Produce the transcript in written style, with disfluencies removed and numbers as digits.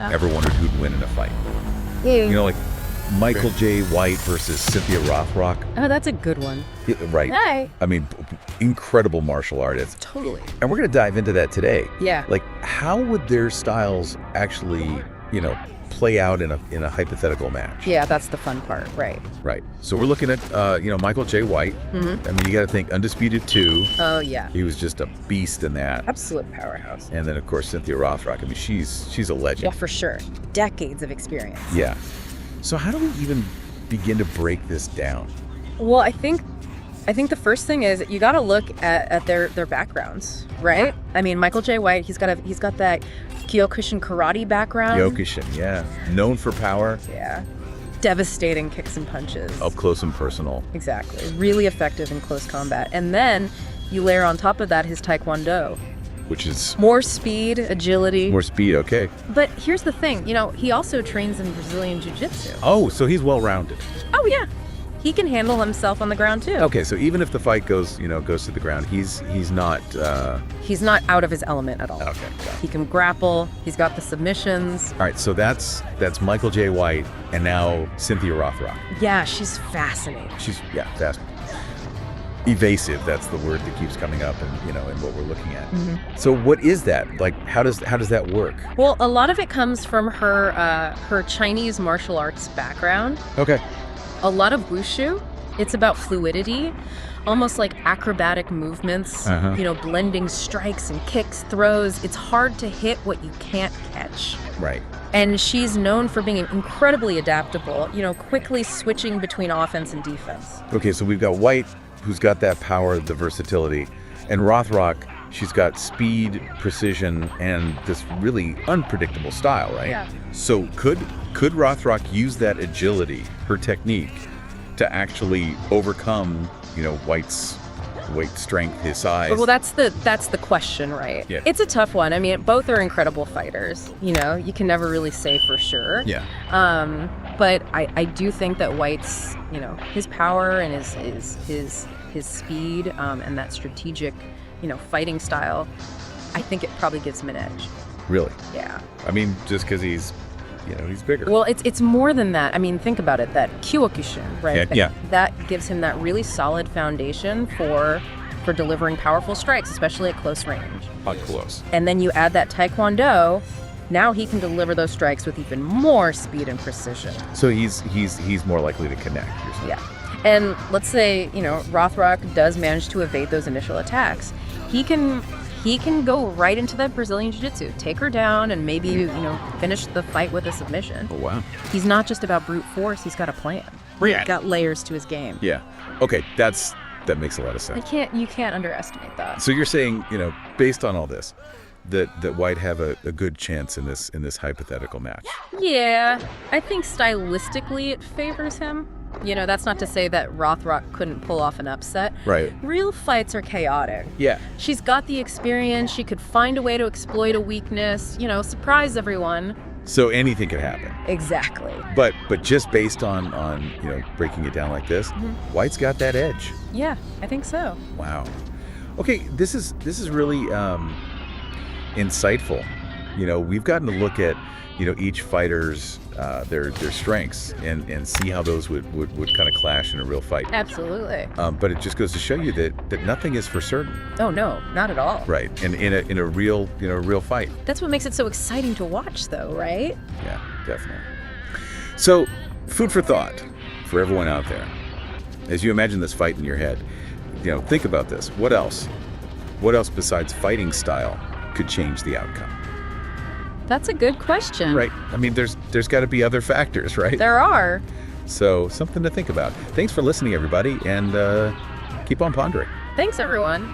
ever wondered who'd win in a fight? Yeah. You know, like Michael J. White versus Cynthia Rothrock. Oh, that's a good one. Yeah, right. Hey. I mean, incredible martial artists. Totally. And we're going to dive into that today. Yeah. Like, how would their styles actually, play out in a hypothetical match? Yeah, that's the fun part, right? Right. So we're looking at, Michael J. White. Mm-hmm. I mean, you got to think Undisputed 2. Oh, yeah. He was just a beast in that. Absolute powerhouse. And then, of course, Cynthia Rothrock. I mean, she's a legend. Yeah, for sure. Decades of experience. Yeah. So how do we even begin to break this down? Well, I think the first thing is you got to look at their backgrounds, right? I mean, Michael J. White, he's got that Kyokushin Karate background. Kyokushin, yeah. Known for power. Yeah. Devastating kicks and punches. Up close and personal. Exactly. Really effective in close combat. And then you layer on top of that his Taekwondo. Which is... More speed, agility. More speed, okay. But here's the thing, he also trains in Brazilian Jiu-Jitsu. Oh, so he's well-rounded. Oh, yeah. He can handle himself on the ground, too. Okay, so even if the fight goes to the ground, he's not... He's not out of his element at all. Okay, got it. He can grapple. He's got the submissions. All right, so that's Michael J. White and now Cynthia Rothrock. Yeah, she's fascinating. She's, fast. Evasive, that's the word that keeps coming up in what we're looking at. Mm-hmm. So what is that? Like, how does that work? Well, a lot of it comes from her Chinese martial arts background. Okay. A lot of Wushu. It's about fluidity, almost like acrobatic movements, blending strikes and kicks, throws. It's hard to hit what you can't catch. Right. And she's known for being incredibly adaptable, quickly switching between offense and defense. Okay, so we've got White, who's got that power, the versatility, and Rothrock, she's got speed, precision, and this really unpredictable style, right? Yeah. So could Rothrock use that agility, her technique, to actually overcome, White's weight, strength, his size? Well, that's the question, right? Yeah. It's a tough one. I mean, both are incredible fighters. You can never really say for sure. Yeah. But I do think that White's, his power and his speed and that strategic, fighting style, I think it probably gives him an edge. Really? Yeah. I mean, just because he's bigger. Well, it's more than that. I mean, think about it. That Kyokushin, right? Yeah. That gives him that really solid foundation for delivering powerful strikes, especially at close range. Up close. And then you add that Taekwondo. Now he can deliver those strikes with even more speed and precision. So he's more likely to connect, you're saying? Yeah. And let's say, Rothrock does manage to evade those initial attacks. He can go right into that Brazilian Jiu-Jitsu, take her down, and maybe, finish the fight with a submission. Oh, wow. He's not just about brute force, he's got a plan. Yeah. He's got layers to his game. Yeah. Okay, that makes a lot of sense. You can't underestimate that. So you're saying, based on all this, that White have a good chance in this hypothetical match? Yeah, I think stylistically it favors him. That's not to say that Rothrock couldn't pull off an upset. Right. Real fights are chaotic. Yeah. She's got the experience. She could find a way to exploit a weakness, surprise everyone. So anything could happen. Exactly. But just based on breaking it down like this, White's got that edge. Yeah, I think so. Wow. Okay, this is really insightful. We've gotten to look at each fighter's their strengths and see how those would kind of clash in a real fight. Absolutely. But it just goes to show you that nothing is for certain. Oh no, not at all. Right. And in a real real fight. That's what makes it so exciting to watch, though, right? Yeah, definitely. So, food for thought for everyone out there. As you imagine this fight in your head, think about this. What else besides fighting style could change the outcome? That's a good question. Right. I mean, there's got to be other factors, right? There are. So, something to think about. Thanks for listening, everybody, and keep on pondering. Thanks, everyone.